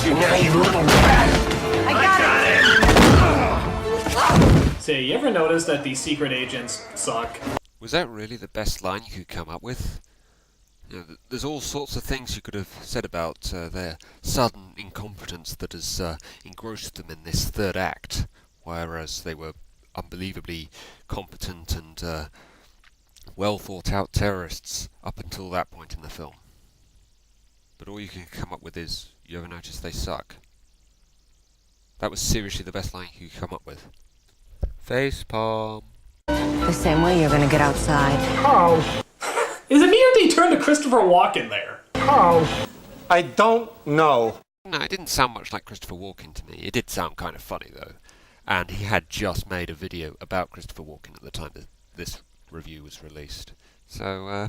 you now, you little rat! I got it! Say, you ever notice that these secret agents suck? Was that really the best line you could come up with? You know, there's all sorts of things you could have said about their sudden incompetence that has engrossed them in this third act, whereas they were unbelievably competent and well thought out terrorists up until that point in the film. But all you can come up with is, you ever notice they suck? That was seriously the best line you could come up with. Facepalm. The same way you're gonna get outside. Carl, Is it me or did he turn to Christopher Walken there? Carl, I don't know. No, it didn't sound much like Christopher Walken to me. It did sound kind of funny, though. And he had just made a video about Christopher Walken at the time that this review was released. So,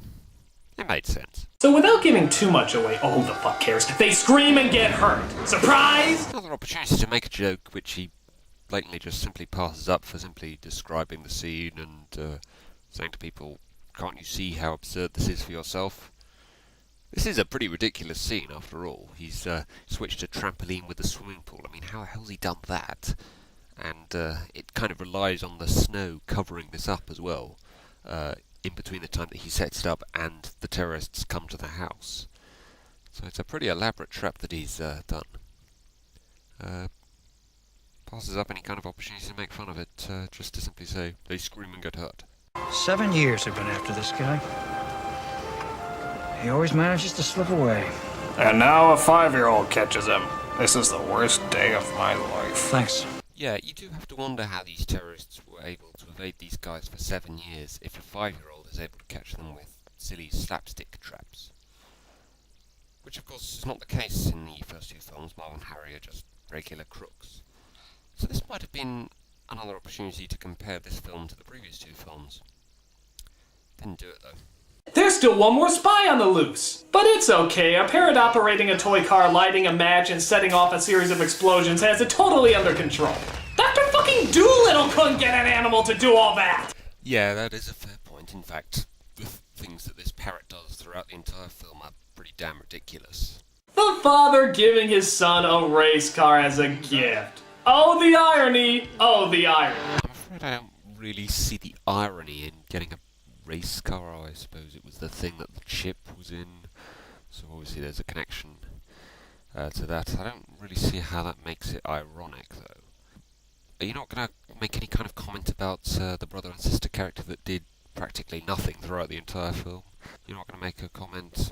it made sense. So without giving too much away, oh, who the fuck cares? They scream and get hurt. Surprise! Another opportunity to make a joke which he blatantly just simply passes up for simply describing the scene and saying to people, can't you see how absurd this is for yourself? This is a pretty ridiculous scene, after all. He's switched a trampoline with a swimming pool. I mean, how the hell's he done that? And it kind of relies on the snow covering this up as well, in between the time that he sets it up and the terrorists come to the house. So it's a pretty elaborate trap that he's done. Passes up any kind of opportunity to make fun of it, just to simply say, they scream and get hurt. 7 years I've been after this guy. He always manages to slip away. And now a 5-year-old catches him. This is the worst day of my life. Thanks. Yeah, you do have to wonder how these terrorists were able to evade these guys for 7 years if a 5-year-old is able to catch them with silly slapstick traps. Which of course is not the case in the first two films. Marv and Harry are just regular crooks. So this might have been another opportunity to compare this film to the previous two films. Didn't do it though. There's still one more spy on the loose. But it's okay, a parrot operating a toy car, lighting a match, and setting off a series of explosions has it totally under control. Dr. fucking Doolittle couldn't get an animal to do all that! Yeah, that is a fair point. In fact, the things that this parrot does throughout the entire film are pretty damn ridiculous. The father giving his son a race car as a gift. Oh, the irony! Oh, the irony. I'm afraid I don't really see the irony in getting a race car. I suppose it was the thing that the chip was in, so obviously there's a connection to that. I don't really see how that makes it ironic, though. Are you not going to make any kind of comment about the brother and sister character that did practically nothing throughout the entire film? You're not going to make a comment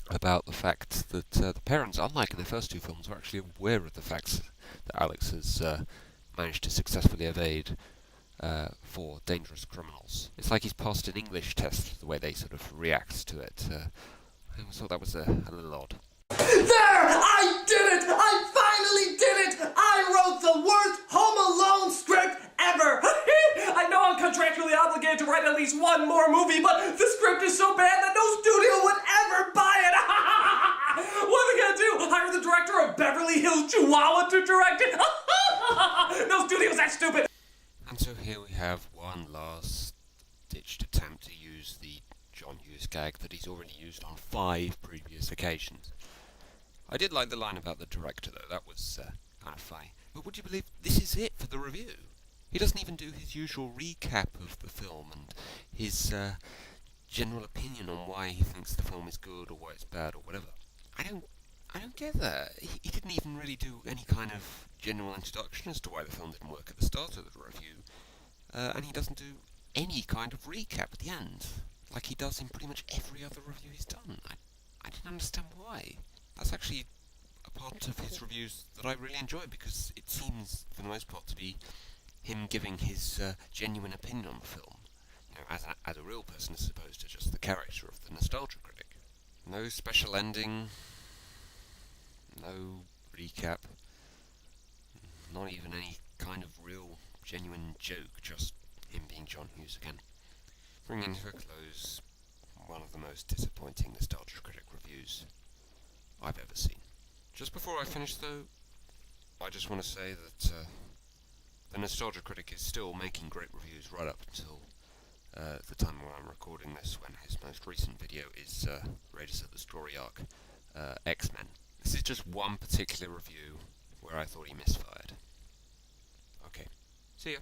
about the fact that the parents, unlike in the first two films, are actually aware of the facts that Alex has managed to successfully evade for dangerous criminals. It's like he's passed an English test, the way they sort of react to it. I always thought that was a little odd. There! I did it! I finally did it! I wrote the worst Home Alone script ever! I know I'm contractually obligated to write at least one more movie, but the script is so bad that no studio would ever buy it! What am I gonna do? Hire the director of Beverly Hills Chihuahua to direct it? No studio's that stupid! And so here we have one last-ditched attempt to use the John Hughes gag that he's already used on 5 previous occasions. I did like the line about the director, though. That was kind of funny. But would you believe this is it for the review? He doesn't even do his usual recap of the film and his general opinion on why he thinks the film is good or why it's bad or whatever. I don't get that. He didn't even really do any kind of general introduction as to why the film didn't work at the start of the review. And he doesn't do any kind of recap at the end, like he does in pretty much every other review he's done. I didn't understand why. That's actually a part of his reviews that I really enjoy, because it seems, for the most part, to be him giving his genuine opinion on the film, you know, as a real person as opposed to just the character of the nostalgia critic. No special ending, no recap, not even any kind of real, genuine joke, just him being John Hughes again. Bringing to a close one of the most disappointing nostalgia critic reviews I've ever seen. Just before I finish, though, I just want to say that the Nostalgia Critic is still making great reviews right up until the time when I'm recording this, when his most recent video is Raiders of the Story Arc, X-Men. This is just one particular review where I thought he misfired. Okay, see ya.